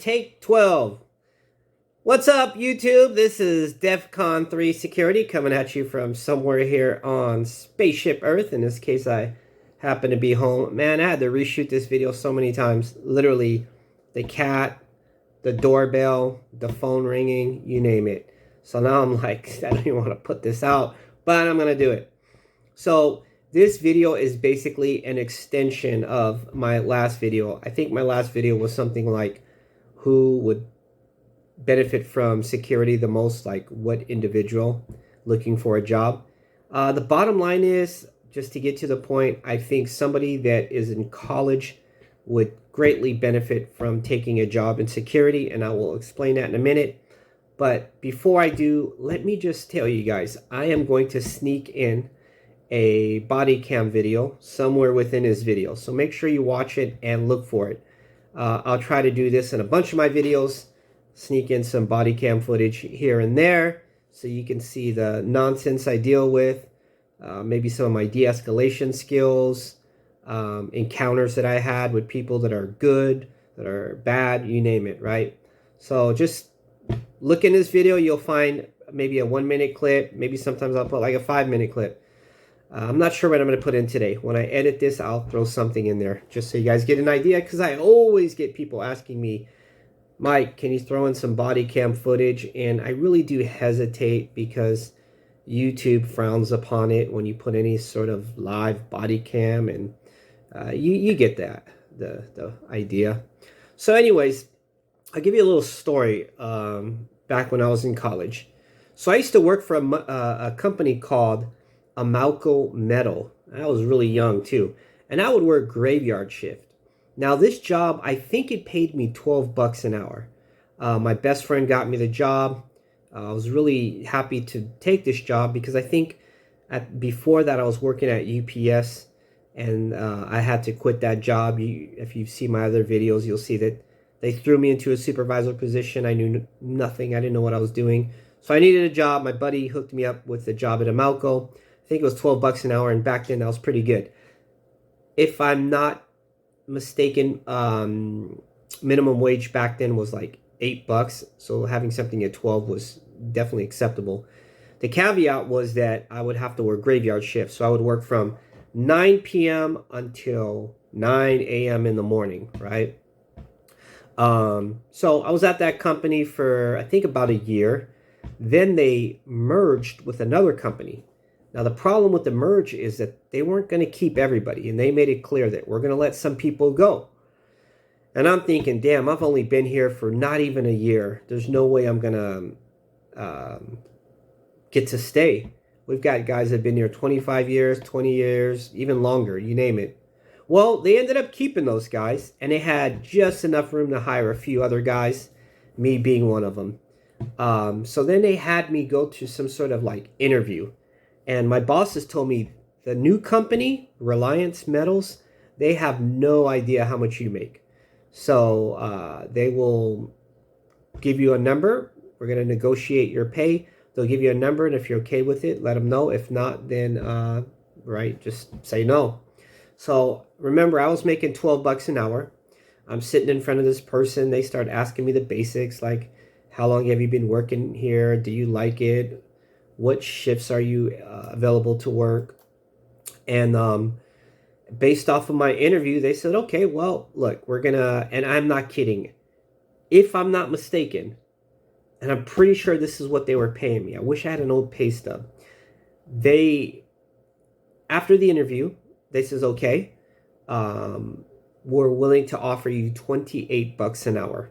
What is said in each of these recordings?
take 12. What's up, YouTube? This is DEFCON 3 Security coming at you from somewhere here on Spaceship Earth. In this case, I happen to be home. Man, I had to reshoot this video so many times. Literally, the cat, the doorbell, the phone ringing, you name it. So now I'm like, I don't even want to put this out, but I'm going to do it. So this video is basically an extension of my last video. I think my last video was something like who would benefit from security the most, like what individual looking for a job. The bottom line is, just to get to the point, I think somebody that is in college would greatly benefit from taking a job in security, and I will explain that in a minute. But before I do, let me just tell you guys, I am going to sneak in a body cam video somewhere within his video. So make sure you watch it and look for it. I'll try to do this in a bunch of my videos, sneak in some body cam footage here and there so you can see the nonsense I deal with, maybe some of my de-escalation skills, encounters that I had with people that are good, that are bad, you name it, right? So just look in this video, you'll find maybe a 1-minute clip, maybe sometimes I'll put like a 5-minute clip. I'm not sure what I'm going to put in today. When I edit this, I'll throw something in there just so you guys get an idea, because I always get people asking me, Mike, can you throw in some body cam footage? And I really do hesitate because YouTube frowns upon it when you put any sort of live body cam, and you get that, the idea. So anyways, I'll give you a little story back when I was in college. So I used to work for a company called Amalco Metal. I was really young too, and I would work graveyard shift. Now this job, I think it paid me 12 bucks an hour. My best friend got me the job. I was really happy to take this job because I think before that I was working at UPS, and I had to quit that job. If you see my other videos, you'll see that they threw me into a supervisor position. I knew nothing. I didn't know what I was doing. So I needed a job. My buddy hooked me up with the job at Amalco. I think it was 12 bucks an hour, and back then that was pretty good. If I'm not mistaken, minimum wage back then was like 8 bucks. So having something at 12 was definitely acceptable. The caveat was that I would have to work graveyard shifts. So I would work from 9 p.m. until 9 a.m. in the morning, right? So I was at that company for, I think, about a year. Then they merged with another company. Now, the problem with the merge is that they weren't going to keep everybody, and they made it clear that we're going to let some people go. And I'm thinking, damn, I've only been here for not even a year. There's no way I'm going to get to stay. We've got guys that have been here 25 years, 20 years, even longer, you name it. Well, they ended up keeping those guys, and they had just enough room to hire a few other guys, me being one of them. So then they had me go to some sort of like interview. And my bosses told me the new company, Reliance Metals, they have no idea how much you make. So they will give you a number. We're going to negotiate your pay. They'll give you a number, and if you're okay with it, let them know. If not, then, right, just say no. So remember, I was making 12 bucks an hour. I'm sitting in front of this person. They start asking me the basics, like, how long have you been working here? Do you like it? What shifts are you available to work? And based off of my interview, they said, okay, well, look, we're going to, and I'm not kidding, if I'm not mistaken, and I'm pretty sure this is what they were paying me. I wish I had an old pay stub. After the interview, they says, okay, we're willing to offer you 28 bucks an hour.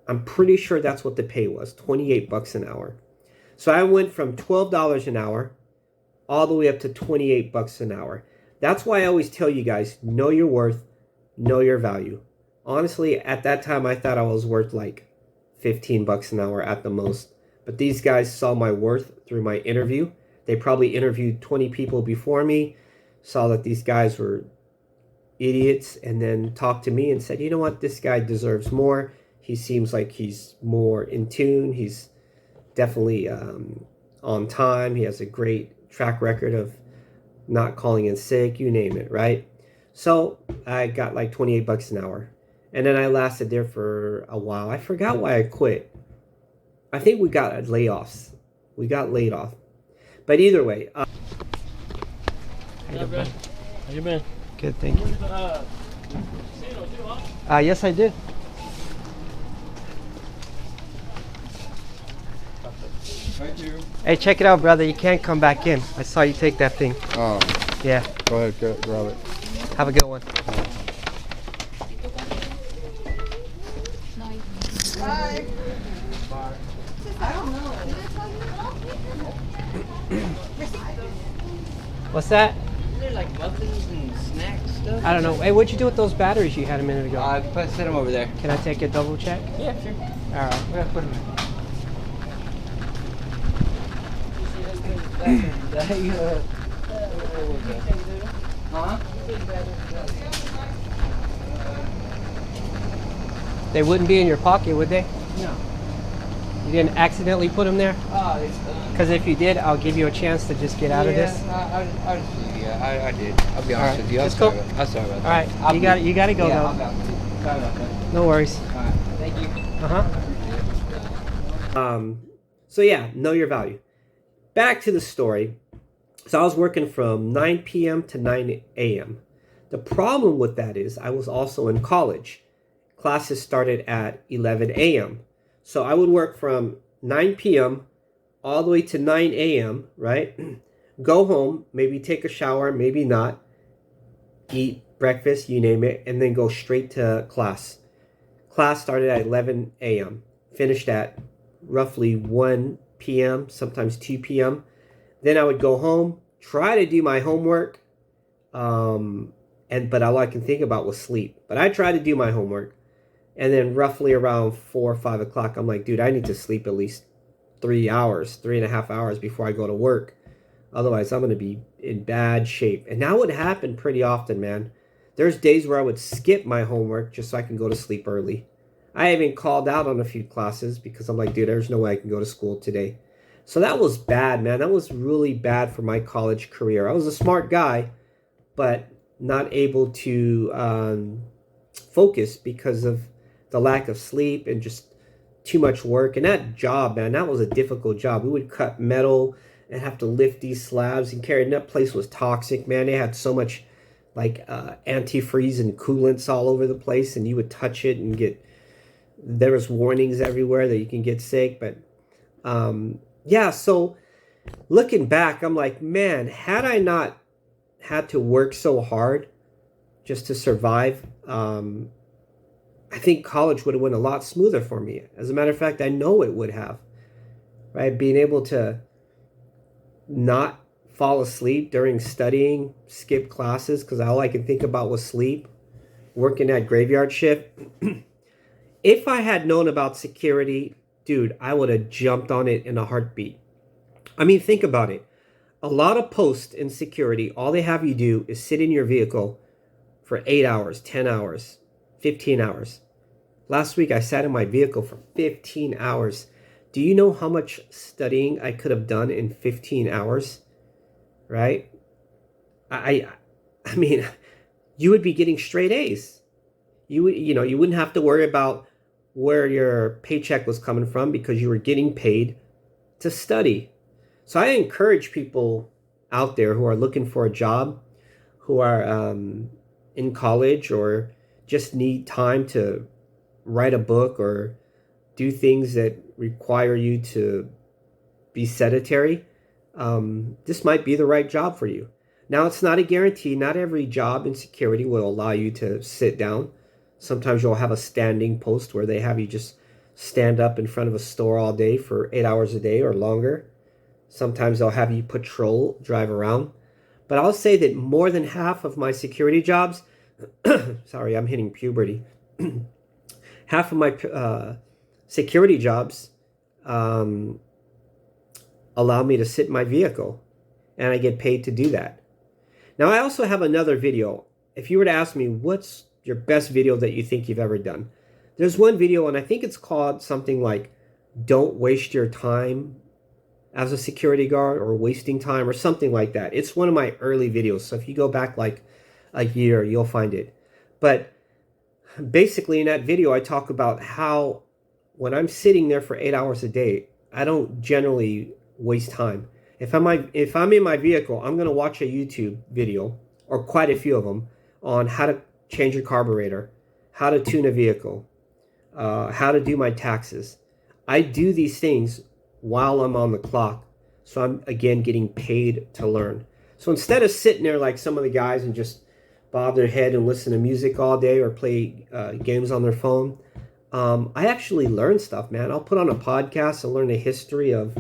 I'm pretty sure that's what the pay was, 28 bucks an hour. So I went from $12 an hour all the way up to 28 bucks an hour. That's why I always tell you guys, know your worth, know your value. Honestly, at that time, I thought I was worth like 15 bucks an hour at the most. But these guys saw my worth through my interview. They probably interviewed 20 people before me, saw that these guys were idiots, and then talked to me and said, you know what, this guy deserves more. He seems like he's more in tune. He's definitely on time. He has a great track record of not calling in sick, you name it, right? So I got like 28 bucks an hour. And then I lasted there for a while. I forgot why I quit. I think we got layoffs. We got laid off. But either way. How you been? Good, thank you. Yes, I did. Thank you. Hey, check it out, brother. You can't come back in. I saw you take that thing. Oh. Yeah. Go ahead, grab it. Have a good one. Bye. I don't know. What's that? They're like muffins and snacks stuff. I don't know. Hey, what'd you do with those batteries you had a minute ago? Set them over there. Can I take a double check? Yeah, sure. All right. We're gonna put them in. Huh? They wouldn't be in your pocket, would they? No. You didn't accidentally put them there? Because if you did, I'll give you a chance to just get out of this. I did. I'll be honest with you. Let's go. I'm sorry about All that. right. You got to go though. Sorry about that. No worries. All right. Thank you. So yeah, know your value. Back to the story. So I was working from 9 p.m. to 9 a.m. The problem with that is I was also in college. Classes started at 11 a.m. So I would work from 9 p.m. all the way to 9 a.m., right? Go home, maybe take a shower, maybe not, eat breakfast, you name it, and then go straight to class. Class started at 11 a.m., finished at roughly 1 p.m., sometimes 2 p.m. Then I would go home, try to do my homework, but all I can think about was sleep. But I tried to do my homework, and then roughly around 4 or 5 o'clock, I'm like, dude, I need to sleep at least 3.5 hours before I go to work. Otherwise, I'm going to be in bad shape. And that would happen pretty often, man. There's days where I would skip my homework just so I can go to sleep early. I even called out on a few classes because I'm like, dude, there's no way I can go to school today. So that was bad, man. That was really bad for my college career. I was a smart guy, but not able to focus because of the lack of sleep and just too much work. And that job, man, that was a difficult job. We would cut metal and have to lift these slabs and carry. And that place was toxic, man. They had so much like antifreeze and coolants all over the place, and you would touch it and there was warnings everywhere that you can get sick. But yeah, so looking back, I'm like, man, had I not had to work so hard just to survive, I think college would have went a lot smoother for me. As a matter of fact, I know it would have, right? Being able to not fall asleep during studying, skip classes because all I could think about was sleep, working that graveyard shift. If I had known about security, dude, I would have jumped on it in a heartbeat. I mean, think about it. A lot of posts in security, all they have you do is sit in your vehicle for 8 hours, 10 hours, 15 hours. Last week, I sat in my vehicle for 15 hours. Do you know how much studying I could have done in 15 hours? Right? I mean, you would be getting straight A's. You wouldn't have to worry about where your paycheck was coming from because you were getting paid to study. So I encourage people out there who are looking for a job, who are in college or just need time to write a book or do things that require you to be sedentary, this might be the right job for you. Now, it's not a guarantee. Not every job in security will allow you to sit down. Sometimes you'll have a standing post where they have you just stand up in front of a store all day for 8 hours a day or longer. Sometimes they'll have you patrol, drive around. But I'll say that more than half of my security jobs, sorry, I'm hitting puberty. Half of my security jobs allow me to sit in my vehicle, and I get paid to do that. Now, I also have another video. If you were to ask me, what's your best video that you think you've ever done? There's one video, and I think it's called something like, don't waste your time as a security guard, or wasting time, or something like that. It's one of my early videos, so if you go back like a year, you'll find it. But Basically, in that video, I talk about how when I'm sitting there for 8 hours a day, I don't generally waste time. If I'm in my vehicle, I'm gonna watch a YouTube video or quite a few of them on how to change your carburetor, how to tune a vehicle, how to do my taxes. I do these things while I'm on the clock, so I'm again getting paid to learn. So instead of sitting there like some of the guys and just bob their head and listen to music all day or play games on their phone, I actually learn stuff, man. I'll put on a podcast and learn the history of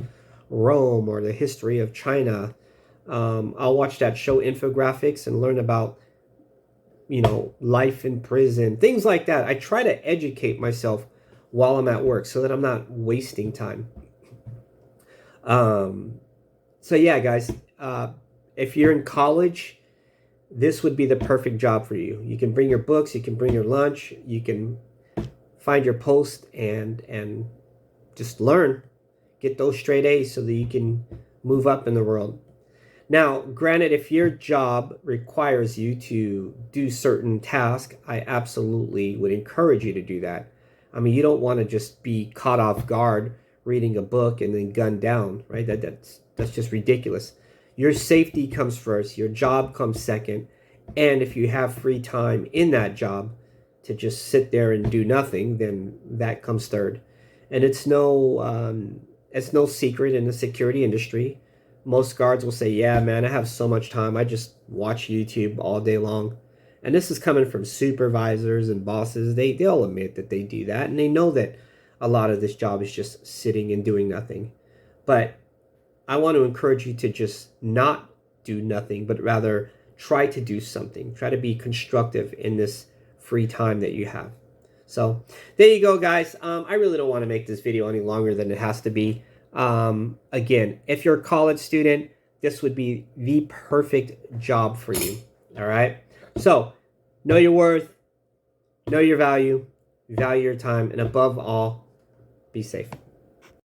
Rome or the history of China. I'll watch that show Infographics and learn about, life in prison, things like that. I try to educate myself while I'm at work so that I'm not wasting time. So yeah, guys, if you're in college, this would be the perfect job for you. You can bring your books, you can bring your lunch, you can find your post and just learn, get those straight A's so that you can move up in the world. Now, granted, if your job requires you to do certain tasks, I absolutely would encourage you to do that. I mean, you don't want to just be caught off guard reading a book and then gunned down, right? That's just ridiculous. Your safety comes first, your job comes second, and if you have free time in that job to just sit there and do nothing, then that comes third. And it's no secret in the security industry. Most guards will say, yeah, man, I have so much time. I just watch YouTube all day long. And this is coming from supervisors and bosses. They'll admit that they do that. And they know that a lot of this job is just sitting and doing nothing. But I want to encourage you to just not do nothing, but rather try to do something. Try to be constructive in this free time that you have. So there you go, guys. I really don't want to make this video any longer than it has to be. Again, if you're a college student, this would be the perfect job for you. All right. So know your worth, know your value, value your time, and above all, be safe.